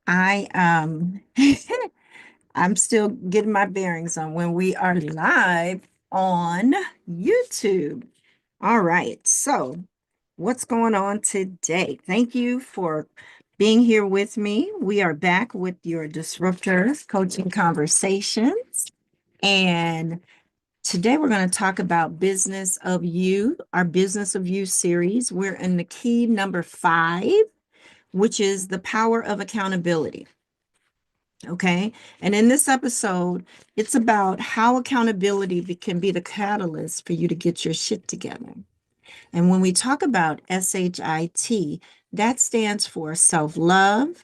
I I'm still getting my bearings on when we are live on YouTube. All right, so what's going on today? Thank you for being here with me. We are back with your DisruptHer Coaching Conversations. And today we're going to talk about Business of You, our Business of You series. We're in the key number 5, which is the power of accountability. Okay. And in this episode, it's about how accountability can be the catalyst for you to get your shit together. And when we talk about S.H.I.T, that stands for self-love,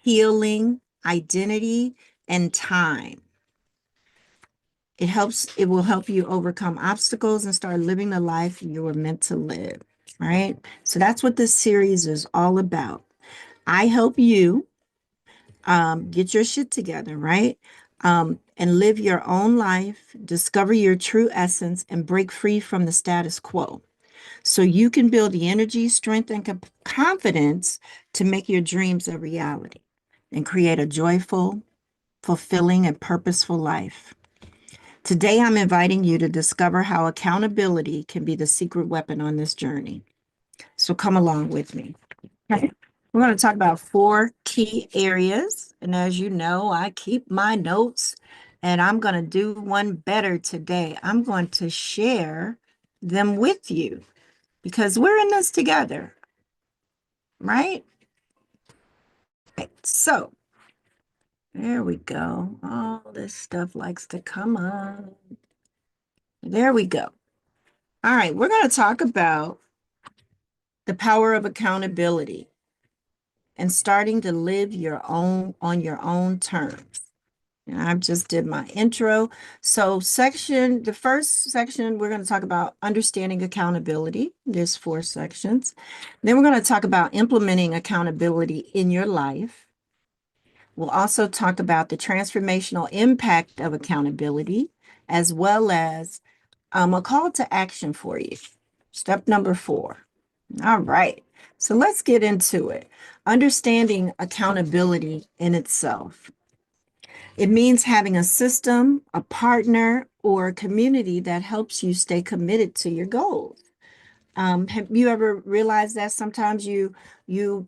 healing, identity, and time. It will help you overcome obstacles and start living the life you were meant to live. Right. So that's what this series is all about. I help you get your shit together, right? And live your own life, discover your true essence, and break free from the status quo. So you can build the energy, strength, and confidence to make your dreams a reality and create a joyful, fulfilling, and purposeful life. Today, I'm inviting you to discover how accountability can be the secret weapon on this journey. So come along with me. Okay. We're going to talk about 4 key areas. And as you know, I keep my notes and I'm going to do one better today. I'm going to share them with you because we're in this together, right? Okay, so there we go. All this stuff likes to come up. There we go. All right, we're going to talk about the power of accountability and starting to live your own on your own terms. And I just did my intro. So the first section, we're going to talk about understanding accountability. There's 4 sections. Then we're going to talk about implementing accountability in your life. We'll also talk about the transformational impact of accountability, as well as a call to action for you. Step number 4. All right. So let's get into it. Understanding accountability in itself. It means having a system, a partner, or a community that helps you stay committed to your goals. Have you ever realized that sometimes you do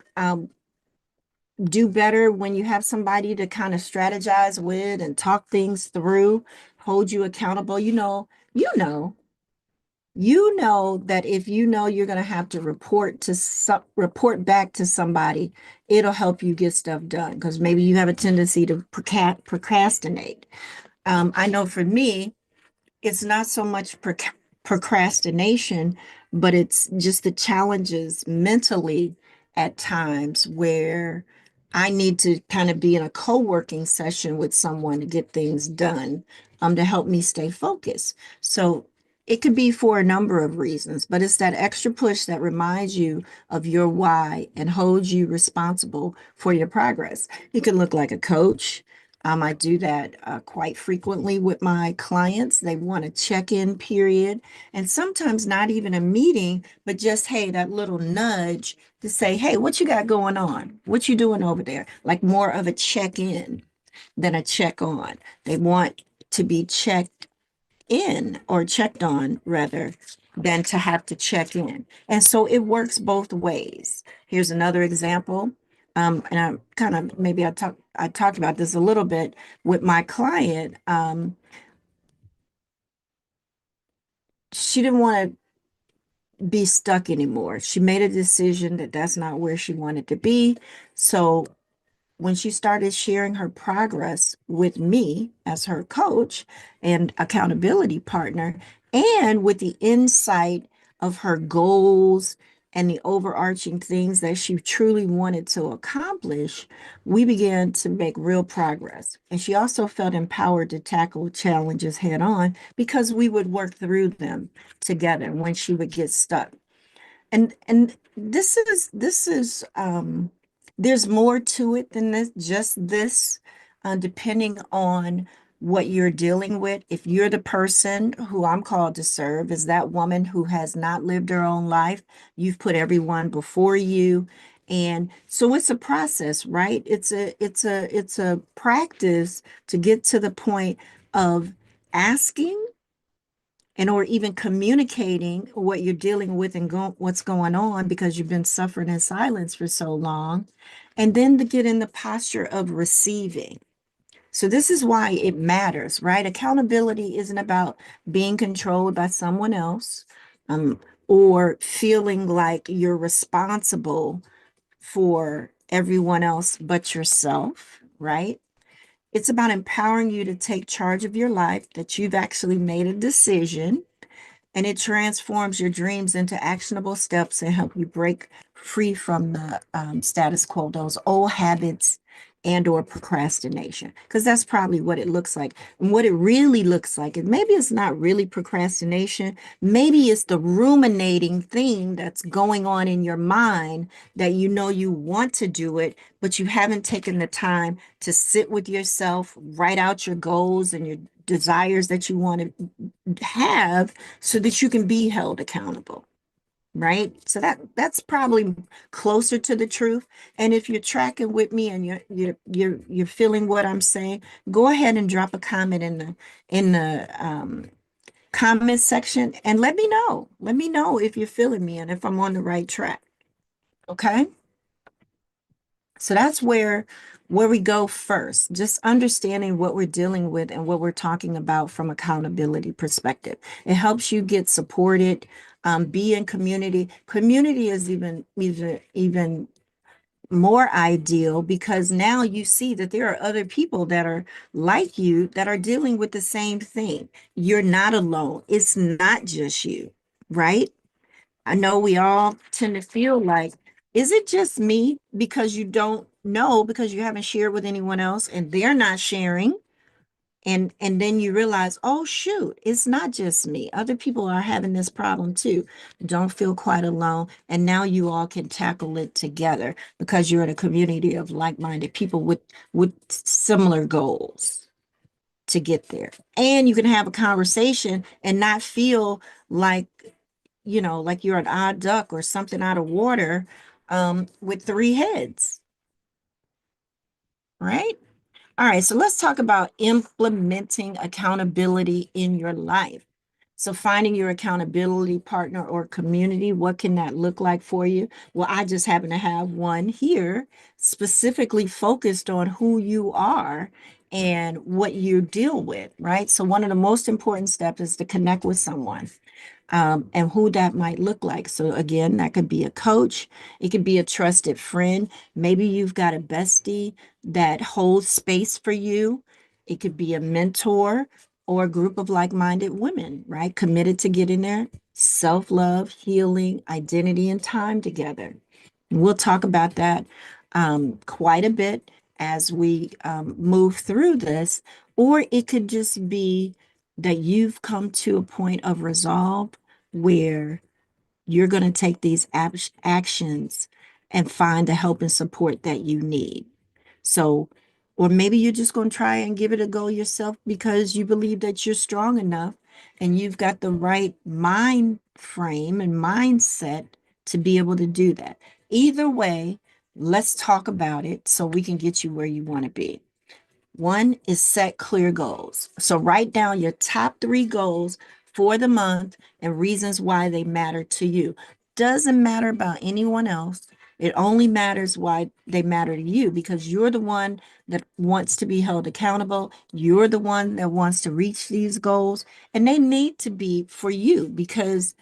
better when you have somebody to kind of strategize with and talk things through, hold you accountable? You know that if you know you're going to have to report back to somebody, it'll help you get stuff done because maybe you have a tendency to procrastinate. I know for me, it's not so much procrastination, but it's just the challenges mentally at times where I need to kind of be in a co-working session with someone to get things done, to help me stay focused. So it could be for a number of reasons, but it's that extra push that reminds you of your why and holds you responsible for your progress. It can look like a coach. I do that quite frequently with my clients. They want a check-in period, and sometimes not even a meeting, but just, hey, that little nudge to say, hey, what you got going on? What you doing over there? Like more of a check-in than a check-on. They want to be checked in or checked on rather than to have to check in. And so it works both ways. Here's another example. And I kind of maybe I talked about this a little bit with my client. She didn't want to be stuck anymore. She made a decision that that's not where she wanted to be. So when she started sharing her progress with me as her coach and accountability partner, and with the insight of her goals and the overarching things that she truly wanted to accomplish, we began to make real progress. And she also felt empowered to tackle challenges head on because we would work through them together when she would get stuck. And this is there's more to it than this, depending on what you're dealing with. If you're the person who I'm called to serve, is that woman who has not lived her own life, you've put everyone before you, And so it's a process, right? It's a practice to get to the point of asking and or even communicating what you're dealing with and what's going on because you've been suffering in silence for so long. And then to get in the posture of receiving. So this is why it matters, right? Accountability isn't about being controlled by someone else, um, or feeling like you're responsible for everyone else but yourself, right? It's about empowering you to take charge of your life, that you've actually made a decision, and it transforms your dreams into actionable steps and help you break free from the status quo, those old habits and or procrastination, because that's probably what it looks like. And what it really looks like is maybe it's not really procrastination. Maybe it's the ruminating thing that's going on in your mind that you know you want to do it, but you haven't taken the time to sit with yourself, write out your goals and your desires that you want to have so that you can be held accountable, right? So that's probably closer to the truth. And if you're tracking with me and you're feeling what I'm saying, go ahead and drop a comment in the comment section and let me know. Let me know if you're feeling me and if I'm on the right track. Okay? So that's where we go first, just understanding what we're dealing with and what we're talking about from accountability perspective. It helps you get supported, be in community. Community is even more ideal because now you see that there are other people that are like you that are dealing with the same thing. You're not alone. It's not just you, right? I know we all tend to feel like, is it just me? Because you don't know, because you haven't shared with anyone else and they're not sharing. And then you realize, oh shoot, it's not just me. Other people are having this problem too. Don't feel quite alone. And now you all can tackle it together because you're in a community of like-minded people with similar goals to get there. And you can have a conversation and not feel like like you're an odd duck or something out of water with three heads, right? All right, so let's talk about implementing accountability in your life. So finding your accountability partner or community, what can that look like for you? Well, I just happen to have one here specifically focused on who you are and what you deal with, right? So one of the most important steps is to connect with someone, and who that might look like. So again, that could be a coach, it could be a trusted friend. Maybe you've got a bestie that holds space for you. It could be a mentor or a group of like-minded women, right? Committed to getting their self-love, healing, identity, and time together. We'll talk about that quite a bit as we move through this. Or it could just be that you've come to a point of resolve where you're going to take these actions and find the help and support that you need. So, or maybe you're just going to try and give it a go yourself because you believe that you're strong enough and you've got the right mind frame and mindset to be able to do that. Either way, let's talk about it so we can get you where you want to be. One is set clear goals. So write down your top three goals for the month and reasons why they matter to you. Doesn't matter about anyone else. It only matters why they matter to you because you're the one that wants to be held accountable. You're the one that wants to reach these goals, and they need to be for you because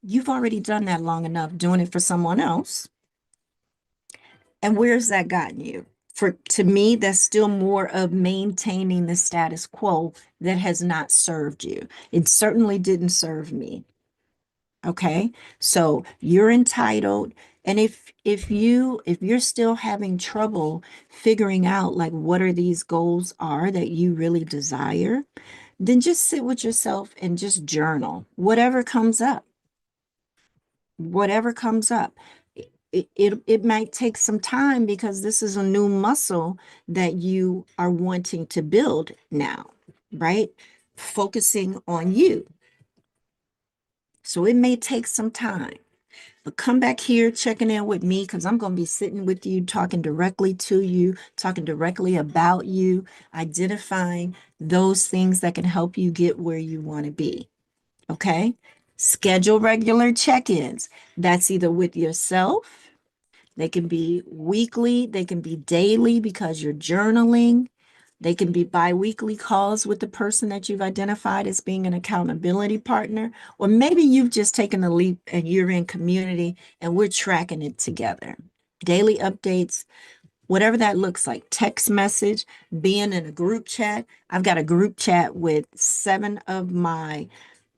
you've already done that long enough doing it for someone else. And where's that gotten you? For to me, that's still more of maintaining the status quo that has not served you. It certainly didn't serve me. Okay. So you're entitled. And if you're still having trouble figuring out like what are these goals are that you really desire, then just sit with yourself and just journal whatever comes up. Whatever comes up. It might take some time because this is a new muscle that you are wanting to build now, right? Focusing on you. So it may take some time. But come back here checking in with me because I'm going to be sitting with you, talking directly to you, talking directly about you, identifying those things that can help you get where you want to be. Okay? Schedule regular check ins. That's either with yourself, they can be weekly, they can be daily because you're journaling. They can be bi-weekly calls with the person that you've identified as being an accountability partner. Or maybe you've just taken a leap and you're in community and we're tracking it together. Daily updates, whatever that looks like, text message, being in a group chat. I've got a group chat with 7 of my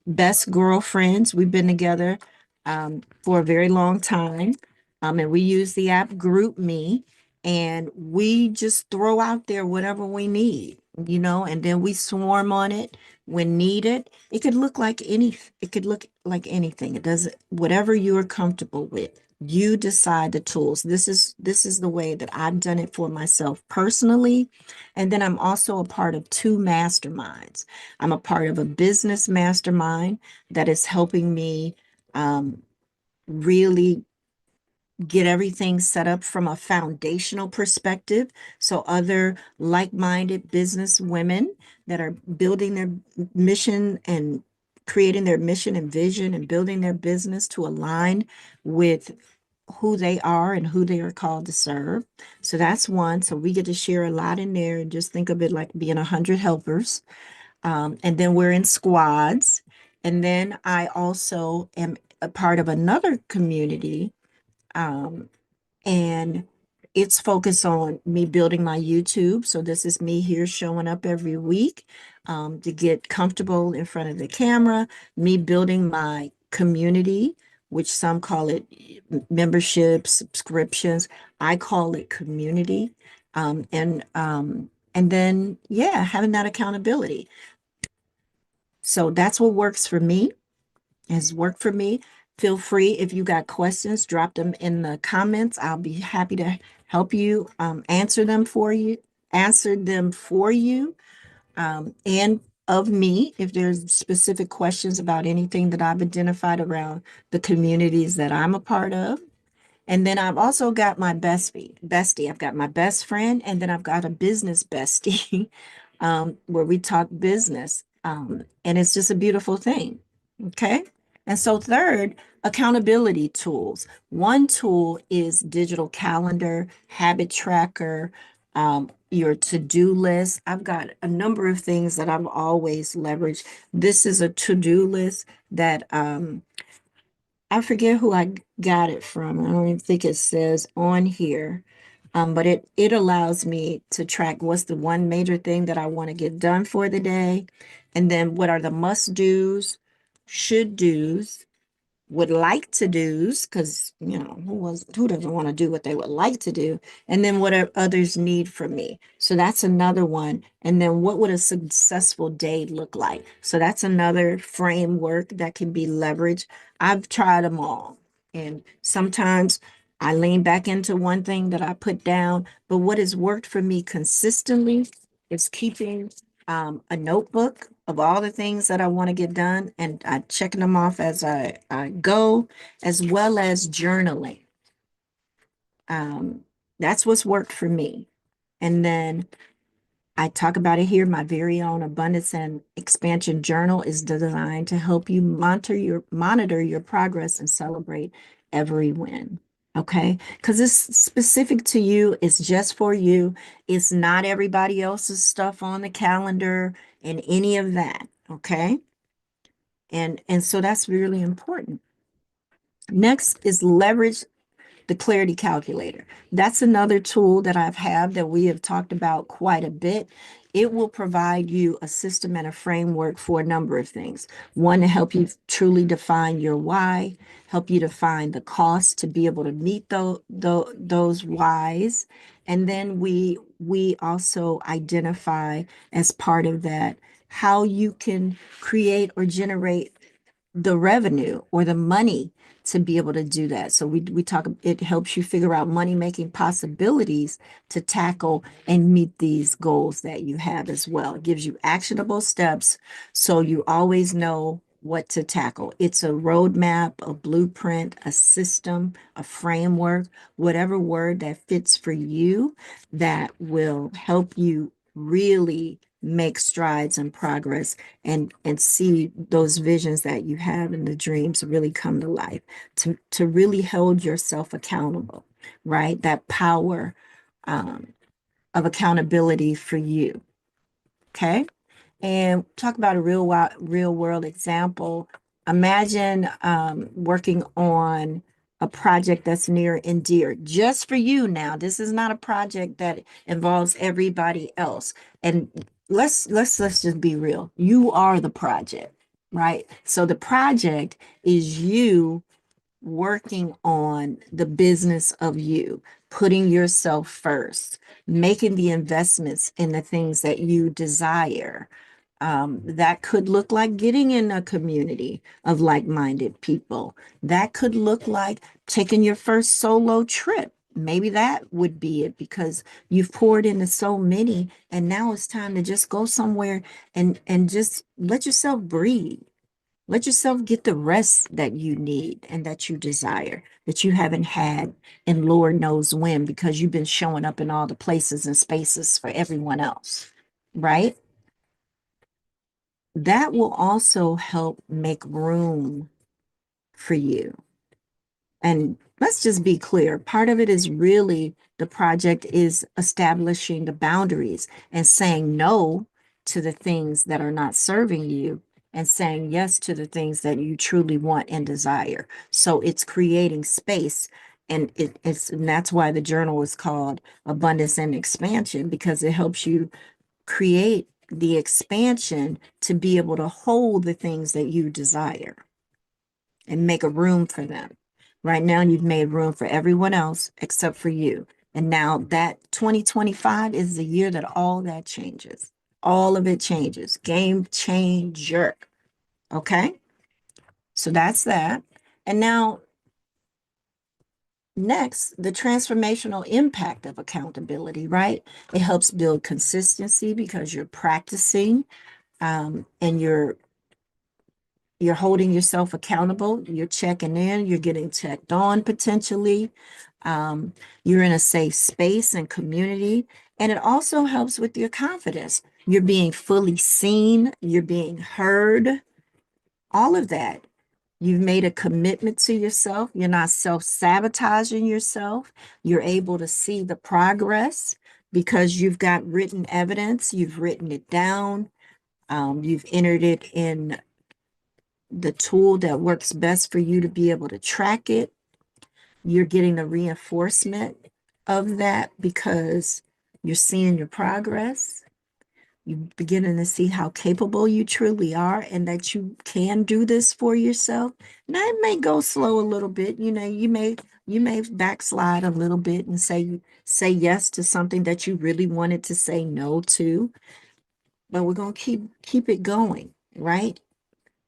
best girlfriends. We've been together for a very long time. And we use the app Group Me, and we just throw out there whatever we need, and then we swarm on it when needed. It could look like anything. It does whatever you're comfortable with. You decide the tools. This is the way that I've done it for myself personally. And then I'm also a part of 2 masterminds. I'm a part of a business mastermind that is helping me really get everything set up from a foundational perspective. So other like-minded business women that are building their mission and creating their mission and vision and building their business to align with who they are and who they are called to serve. So that's one. So we get to share a lot in there and just think of it like being 100 helpers. And then we're in squads. And then I also am a part of another community, um, and it's focused on me building my YouTube. So this is me here showing up every week to get comfortable in front of the camera, me building my community, which some call it membership, subscriptions. I call it community. And then, yeah, having that accountability. So that's what works for me, has worked for me. Feel free if you got questions, drop them in the comments. I'll be happy to help you answer them for you, and of me if there's specific questions about anything that I've identified around the communities that I'm a part of. And then I've also got my bestie. I've got my best friend, and then I've got a business bestie where we talk business. And it's just a beautiful thing. Okay. And so, third, accountability tools. One tool is digital calendar, habit tracker, your to-do list. I've got a number of things that I've always leveraged. This is a to-do list that I forget who I got it from. I don't even think it says on here. But it allows me to track what's the one major thing that I want to get done for the day, and then what are the must do's, should do's, would like to do's, because who doesn't want to do what they would like to do, and then what are others need from me. So that's another one. And then what would a successful day look like? So that's another framework that can be leveraged. I've tried them all, and sometimes I lean back into one thing that I put down, but what has worked for me consistently is keeping a notebook of all the things that I want to get done, and I checking them off as I go, as well as journaling. Um, that's what's worked for me. And then I talk about it here. My very own abundance and expansion journal is designed to help you monitor your progress and celebrate every win. Okay, because it's specific to you, it's just for you. It's not everybody else's stuff on the calendar and any of that. Okay. And so that's really important. Next is leverage the clarity calculator. That's another tool that I've had that we have talked about quite a bit. It will provide you a system and a framework for a number of things. One, to help you truly define your why, help you define the cost to be able to meet those whys. And then we also identify as part of that how you can create or generate the revenue or the money to be able to do that. So we talk, it helps you figure out money making possibilities to tackle and meet these goals that you have as well. It gives you actionable steps so you always know what to tackle. It's a roadmap, a blueprint, a system, a framework, whatever word that fits for you that will help you really make strides and progress and see those visions that you have and the dreams really come to life, to really hold yourself accountable, right? That power um, of accountability for you. Okay. And talk about a real world example. Imagine working on a project that's near and dear just for you now. This is not a project that involves everybody else. And let's just be real. You are the project, right? So the project is you working on the business of you, putting yourself first, making the investments in the things that you desire. That could look like getting in a community of like-minded people. That could look like taking your first solo trip. Maybe that would be it because you've poured into so many, and now it's time to just go somewhere and just let yourself breathe. Let yourself get the rest that you need and that you desire, that you haven't had in Lord knows when, because you've been showing up in all the places and spaces for everyone else, right? That will also help make room for you. And let's just be clear, part of it is really the project is establishing the boundaries and saying no to the things that are not serving you and saying yes to the things that you truly want and desire. So it's creating space. And and that's why the journal is called Abundance and Expansion, because it helps you create the expansion to be able to hold the things that you desire and make a room for them. Right now, you've made room for everyone else except for you. And now that 2025 is the year that all that changes. All of it changes. Game changer. Okay. So that's that. And now, next, the transformational impact of accountability, right? It helps build consistency because you're practicing and you're holding yourself accountable, you're checking in, you're getting checked on potentially. You're in a safe space and community. And it also helps with your confidence. You're being fully seen, you're being heard, all of that. You've made a commitment to yourself. You're not self-sabotaging yourself. You're able to see the progress because you've got written evidence, you've written it down, you've entered it in the tool that works best for you to be able to track it. You're getting the reinforcement of that because you're seeing your progress. You're beginning to see how capable you truly are and that you can do this for yourself. Now it may go slow a little bit. You may backslide a little bit and say yes to something that you really wanted to say no to. But we're gonna keep it going, right?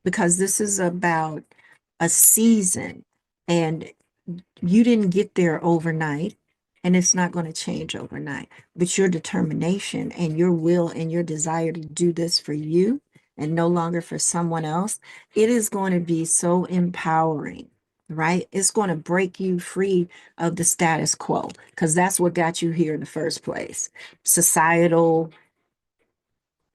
Because this is about a season and you didn't get there overnight and it's not going to change overnight. But your determination and your will and your desire to do this for you and no longer for someone else, it is going to be so empowering, right? It's going to break you free of the status quo because that's what got you here in the first place. Societal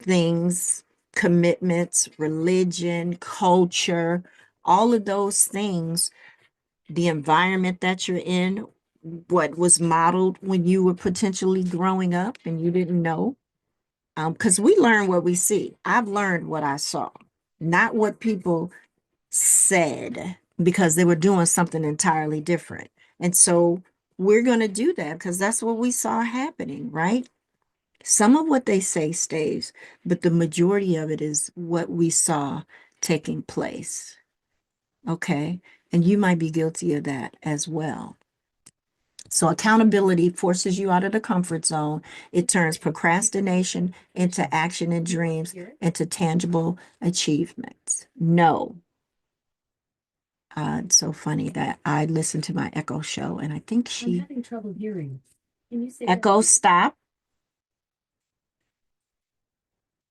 things, commitments, religion, culture, all of those things, the environment that you're in, what was modeled when you were potentially growing up and you didn't know. Because we learn what we see. I've learned what I saw, not what people said, because they were doing something entirely different. And so we're going to do that because that's what we saw happening, right? Some of what they say stays, but the majority of it is what we saw taking place. Okay. And you might be guilty of that as well. So accountability forces you out of the comfort zone. It turns procrastination into action and dreams into tangible achievements. No. It's so funny that I listened to my Echo show and I think I'm having trouble hearing. Can you say Echo, stop.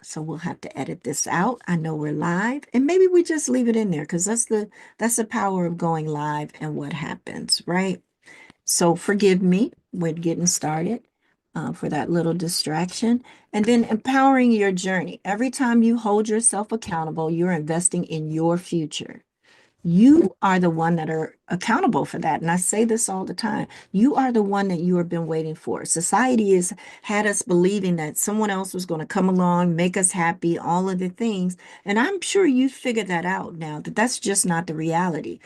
So we'll have to edit this out. I know we're live, and maybe we just leave it in there because that's the power of going live and what happens, right? So forgive me, we're getting started for that little distraction. And then empowering your journey. Every time you hold yourself accountable, you're investing in your future. You are the one that are accountable for that. And I say this all the time. You are the one that you have been waiting for. Society has had us believing that someone else was going to come along, make us happy, all of the things. And I'm sure you figured that out now, that that's just not the reality.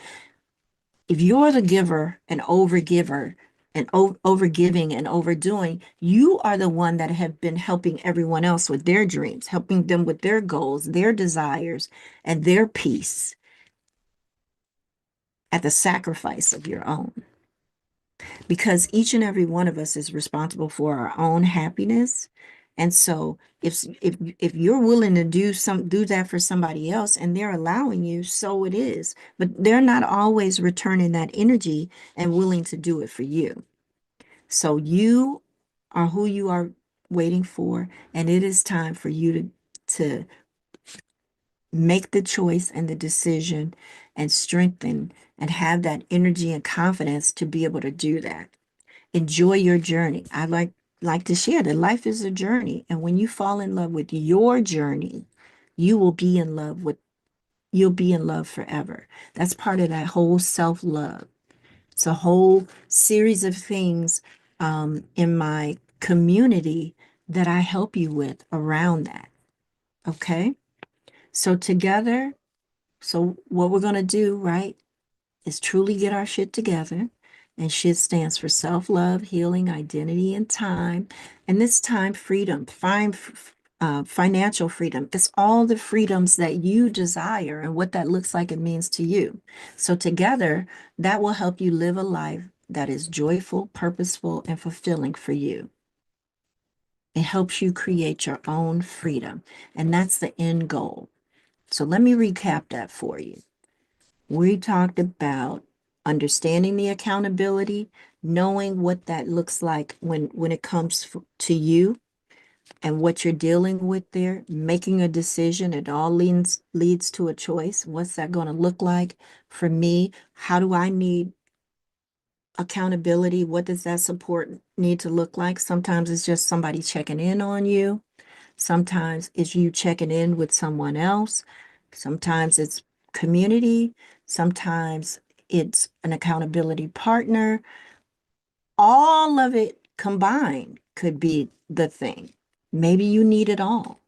If you're the giver and overgiver and overgiving and overdoing, you are the one that have been helping everyone else with their dreams, helping them with their goals, their desires, and their peace at the sacrifice of your own. Because each and every one of us is responsible for our own happiness. And so if you're willing to do that for somebody else and they're allowing you, so it is. But they're not always returning that energy and willing to do it for you. So you are who you are waiting for, and it is time for you to make the choice and the decision and strengthen and have that energy and confidence to be able to do that. Enjoy your journey. I like to share that life is a journey, and when you fall in love with your journey, you will be in love with you'll be in love forever. That's part of that whole self-love. It's a whole series of things in my community that I help you with around that. Okay. So together, so what we're going to do, right, is truly get our shit together. And SHIT stands for self-love, healing, identity, and time. And this time, freedom, financial freedom. It's all the freedoms that you desire and what that looks like and means to you. So together, that will help you live a life that is joyful, purposeful, and fulfilling for you. It helps you create your own freedom. And that's the end goal. So let me recap that for you. We talked about understanding the accountability, knowing what that looks like when it comes to you and what you're dealing with there, making a decision. It all leads to a choice. What's that going to look like for me? How do I need accountability? What does that support need to look like? Sometimes it's just somebody checking in on you. Sometimes it's you checking in with someone else. Sometimes it's community. Sometimes it's an accountability partner. All of it combined could be the thing. Maybe you need it all.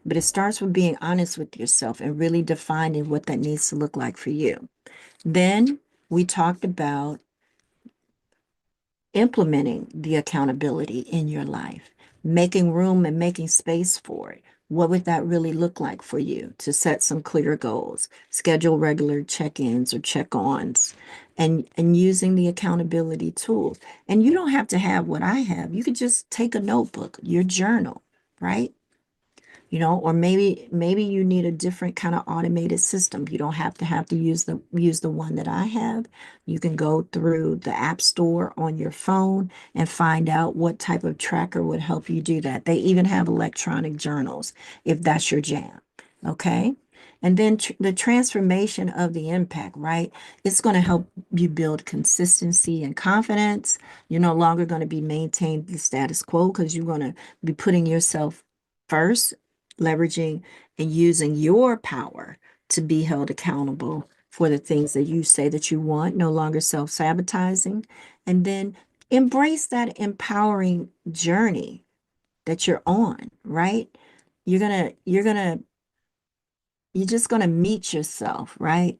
But it starts with being honest with yourself and really defining what that needs to look like for you. Then we talked about implementing the accountability in your life, making room and making space for it. What would that really look like for you to set some clear goals, schedule regular check-ins or check-ons, and using the accountability tools. And you don't have to have what I have. You could just take a notebook, your journal, right? Or maybe you need a different kind of automated system. You don't have to use the one that I have. You can go through the app store on your phone and find out what type of tracker would help you do that. They even have electronic journals if that's your jam. Okay. And then the transformation of the impact, right? It's going to help you build consistency and confidence. You're no longer going to be maintaining the status quo because you're going to be putting yourself first, leveraging and using your power to be held accountable for the things that you say that you want, no longer self-sabotaging, and then embrace that empowering journey that you're on, right? You're just gonna meet yourself, right?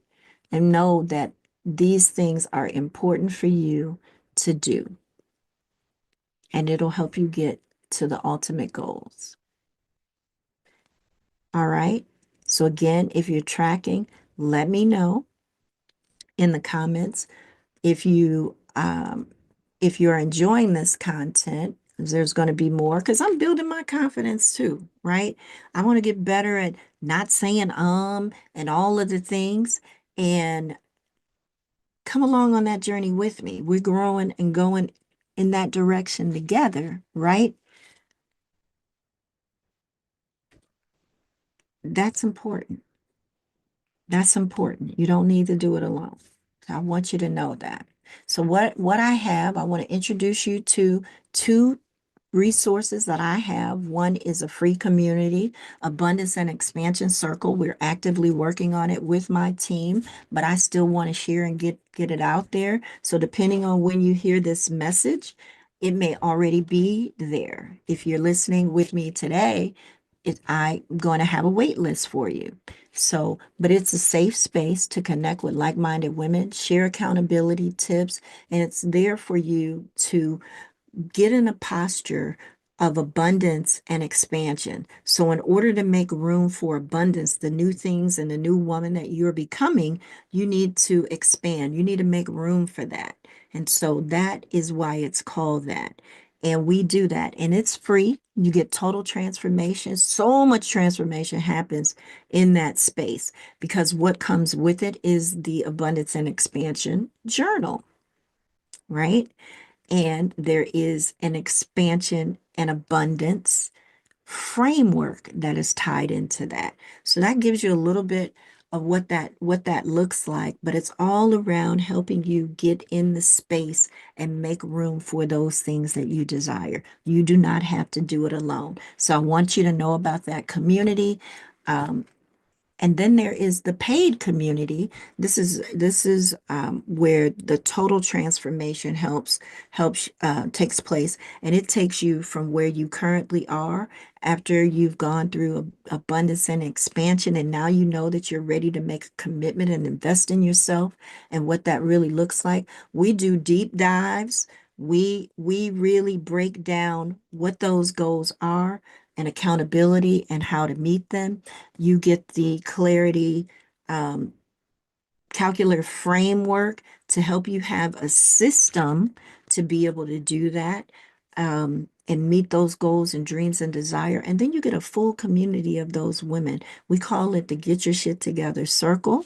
And know that these things are important for you to do, and it'll help you get to the ultimate goals. All right. So again, if you're tracking, let me know in the comments if you're enjoying this content. There's going to be more because I'm building my confidence too, right? I want to get better at not saying and all of the things, and come along on that journey with me. We're growing and going in that direction together, right? That's important. That's important. You don't need to do it alone. So I want you to know that. So what I have, I want to introduce you to two resources that I have. One is a free community, Abundance and Expansion Circle. We're actively working on it with my team, but I still want to share and get it out there. So depending on when you hear this message, it may already be there. If you're listening with me today, I'm going to have a wait list for you. So, but it's a safe space to connect with like-minded women, share accountability tips, and it's there for you to get in a posture of abundance and expansion. So, in order to make room for abundance, the new things and the new woman that you're becoming, you need to expand. You need to make room for that. And so that is why it's called that. And we do that, and it's free. You get total transformation. So much transformation happens in that space because what comes with it is the abundance and expansion journal, right? And there is an expansion and abundance framework that is tied into that. So that gives you a little bit of what that looks like, but it's all around helping you get in the space and make room for those things that you desire. You do not have to do it alone. So I want you to know about that community. Um, and then there is the paid community. This is where the total transformation helps takes place, and it takes you from where you currently are after you've gone through abundance and expansion, and now you know that you're ready to make a commitment and invest in yourself and what that really looks like. We do deep dives. We really break down what those goals are and accountability and how to meet them. You get the clarity um, calculator framework to help you have a system to be able to do that and meet those goals and dreams and desire. And then you get a full community of those women. We call it the Get Your Shit Together Circle,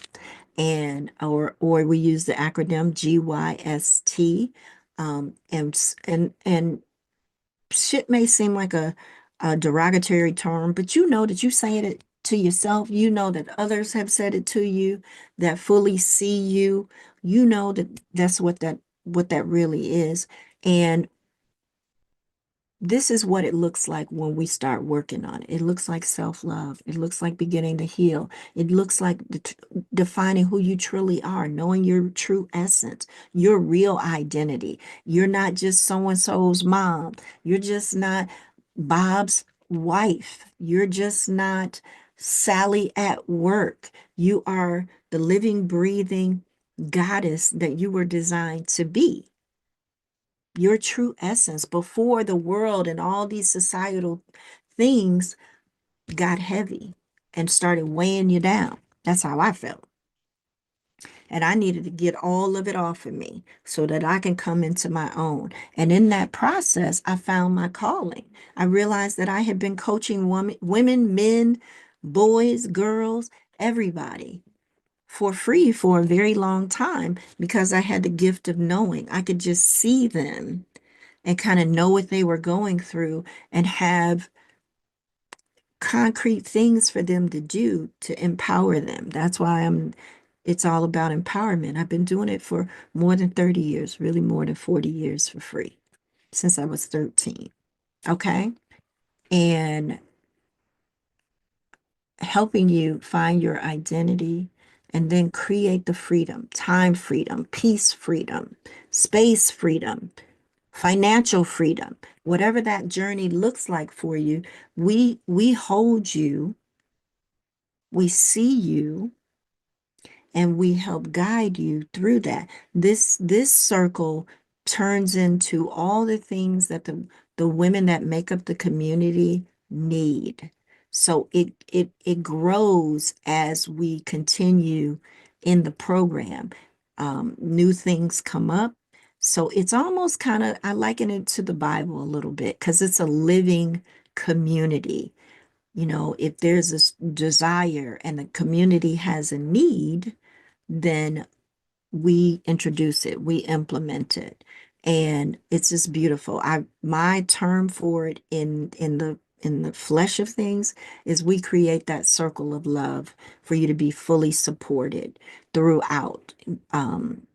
and or we use the acronym GYST. And shit may seem like a derogatory term, but you know that you saying it to yourself. You know that others have said it to you that fully see you. You know that that's what that really is. And this is what it looks like when we start working on it. It looks like self-love. It looks like beginning to heal. It looks like defining who you truly are, knowing your true essence, your real identity. You're not just so-and-so's mom. You're just not Bob's wife. You're just not Sally at work. You are the living, breathing goddess that you were designed to be, your true essence before the world and all these societal things got heavy and started weighing you down. That's how I felt. And I needed to get all of it off of me so that I can come into my own. And in that process, I found my calling. I realized that I had been coaching women, men, boys, girls, everybody for free for a very long time because I had the gift of knowing. I could just see them and kind of know what they were going through and have concrete things for them to do to empower them. That's why it's all about empowerment. I've been doing it for more than 30 years, really more than 40 years for free since I was 13. Okay. And helping you find your identity and then create the freedom, time freedom, peace freedom, space freedom, financial freedom, whatever that journey looks like for you. We hold you, we see you, and we help guide you through that. This circle turns into all the things that the women that make up the community need. So it grows as we continue in the program. New things come up. So it's almost kind of, I liken it to the Bible a little bit because it's a living community. If there's a desire and the community has a need, then we introduce it, we implement it, and it's just beautiful. My term for it in in the flesh of things is we create that circle of love for you to be fully supported throughout. Um,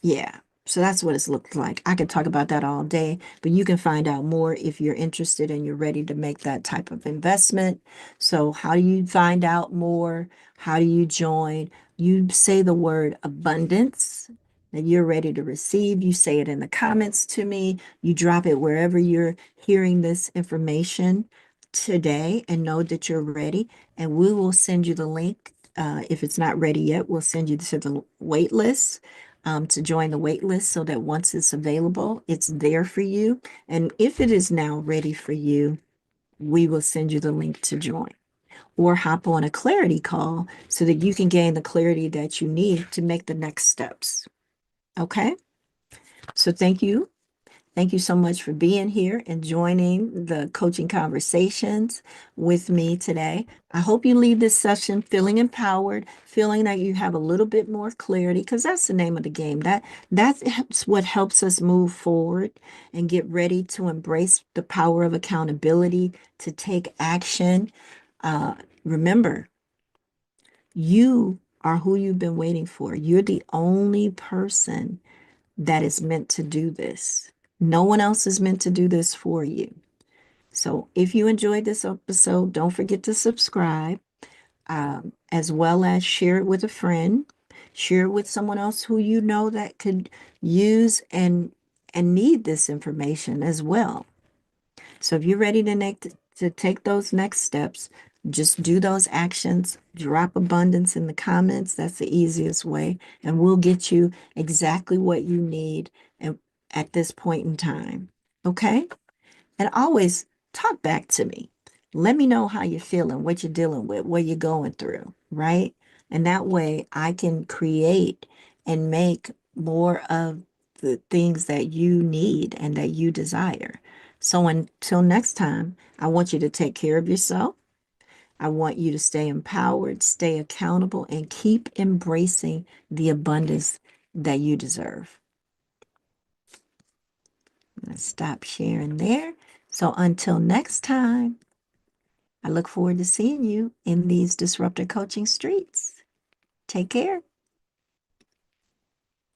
yeah. So that's what it's looked like. I could talk about that all day, but you can find out more if you're interested and you're ready to make that type of investment. So how do you find out more? How do you join? You say the word abundance that you're ready to receive. You say it in the comments to me. You drop it wherever you're hearing this information today and know that you're ready. And we will send you the link. If it's not ready yet, we'll send you to the wait list to join the wait list so that once it's available, it's there for you. And if it is now ready for you, we will send you the link to join or hop on a clarity call so that you can gain the clarity that you need to make the next steps. Okay? So thank you. Thank you so much for being here and joining the coaching conversations with me today. I hope you leave this session feeling empowered, feeling that you have a little bit more clarity, because that's the name of the game. That's what helps us move forward and get ready to embrace the power of accountability, to take action. Uh, Remember, you are who you've been waiting for. You're the only person that is meant to do this. No one else is meant to do this for you. So if you enjoyed this episode, don't forget to subscribe, as well as share it with a friend, share it with someone else who you know that could use and need this information as well. So if you're ready to take those next steps, just do those actions, drop abundance in the comments. That's the easiest way. And we'll get you exactly what you need at, at this point in time. Okay? And always talk back to me. Let me know how you're feeling, what you're dealing with, what you're going through, right? And that way I can create and make more of the things that you need and that you desire. So until next time, I want you to take care of yourself. I want you to stay empowered, stay accountable, and keep embracing the abundance that you deserve. I'm going to stop sharing there. So until next time, I look forward to seeing you in these DisruptHer Coaching streets. Take care.